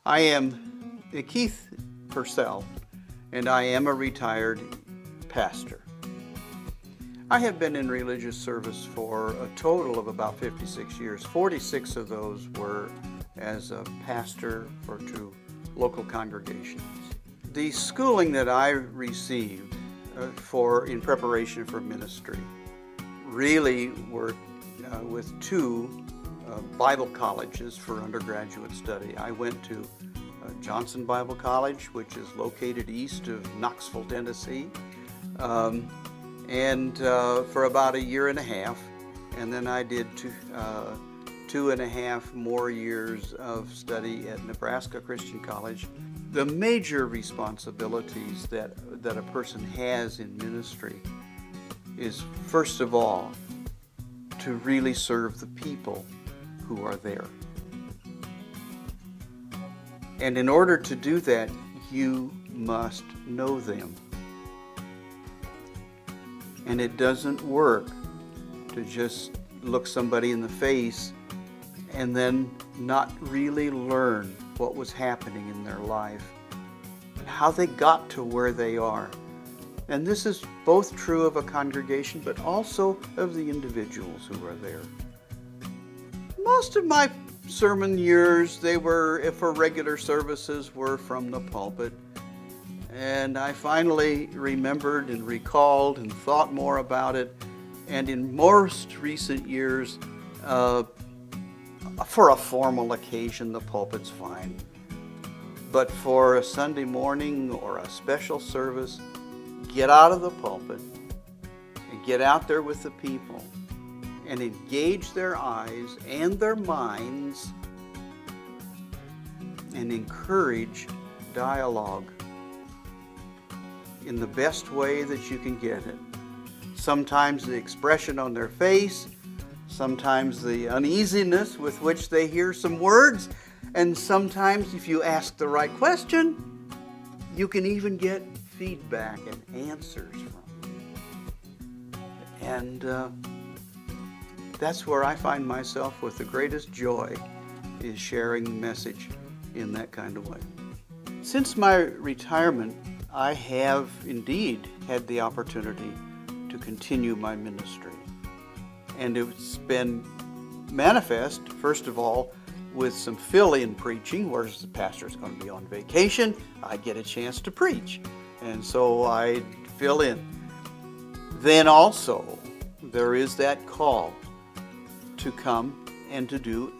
I am Keith Purscell, and I am a retired pastor. I have been in religious service for a total of about 56 years. 46 of those were as a pastor for two local congregations. The schooling that I received in preparation for ministry really were with two Bible colleges for undergraduate study. I went to Johnson Bible College, which is located east of Knoxville, Tennessee, and for about a year and a half, and then I did 2.5 more years of study at Nebraska Christian College. The major responsibilities that a person has in ministry is, first of all, to really serve the people who are there. And in order to do that, you must know them. And it doesn't work to just look somebody in the face and then not really learn what was happening in their life and how they got to where they are. And this is both true of a congregation, but also of the individuals who are there. Most of my sermon years, they were, for regular services, were from the pulpit. And I finally remembered and recalled and thought more about it. And in most recent years, for a formal occasion, the pulpit's fine. But for a Sunday morning or a special service, get out of the pulpit and get out there with the people and engage their eyes and their minds and encourage dialogue in the best way that you can get it. Sometimes the expression on their face, sometimes the uneasiness with which they hear some words, and sometimes if you ask the right question, you can even get feedback and answers from them. And that's where I find myself with the greatest joy, is sharing the message in that kind of way. Since my retirement, I have indeed had the opportunity to continue my ministry. And it's been manifest, first of all, with some fill-in preaching, where the pastor's going to be on vacation, I get a chance to preach. And so I fill in. Then also, there is that call to come and to do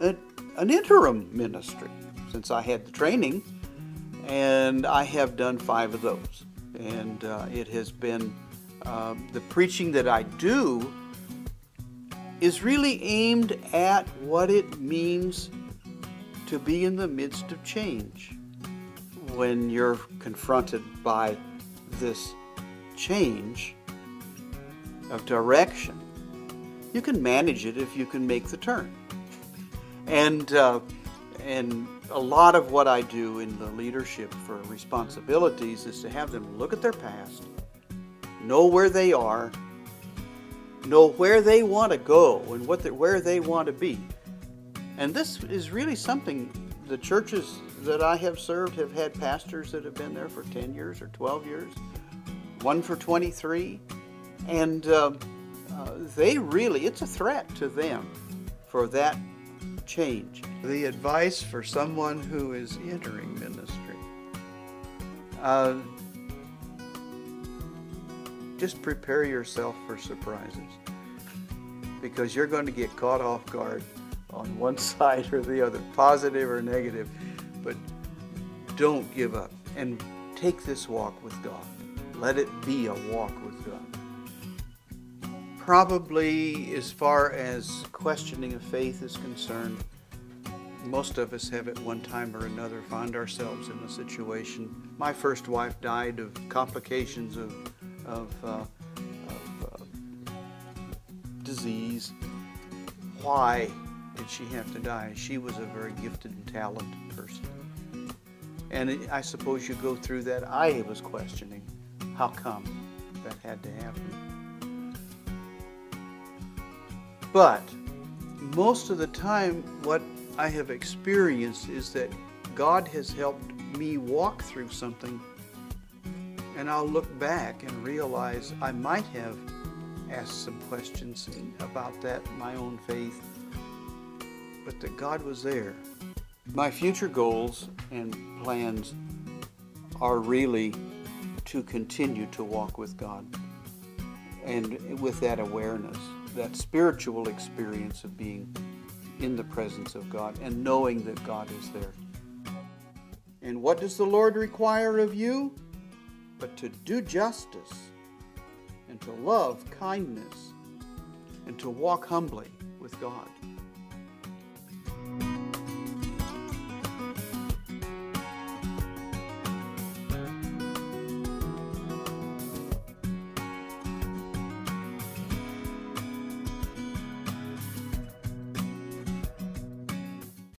an interim ministry, since I had the training, and I have done 5 of those. And it has been, the preaching that I do is really aimed at what it means to be in the midst of change. When you're confronted by this change of direction, you can manage it if you can make the turn. And a lot of what I do in the leadership for responsibilities is to have them look at their past, know where they are, know where they want to go and where they want to be. And this is really something the churches that I have served have had pastors that have been there for 10 years or 12 years, one for 23, and they really, it's a threat to them for that change. The advice for someone who is entering ministry, just prepare yourself for surprises, because you're going to get caught off guard on one side or the other, positive or negative. But don't give up and take this walk with God. Let it be a walk with God. Probably, as far as questioning of faith is concerned, most of us have at one time or another found ourselves in a situation. My first wife died of complications of disease. Why did she have to die? She was a very gifted and talented person. And I suppose you go through that. I was questioning how come that had to happen. But most of the time, what I have experienced is that God has helped me walk through something, and I'll look back and realize I might have asked some questions about that, my own faith, but that God was there. My future goals and plans are really to continue to walk with God, and with that awareness, that spiritual experience of being in the presence of God and knowing that God is there. And what does the Lord require of you? But to do justice, and to love kindness, and to walk humbly with God.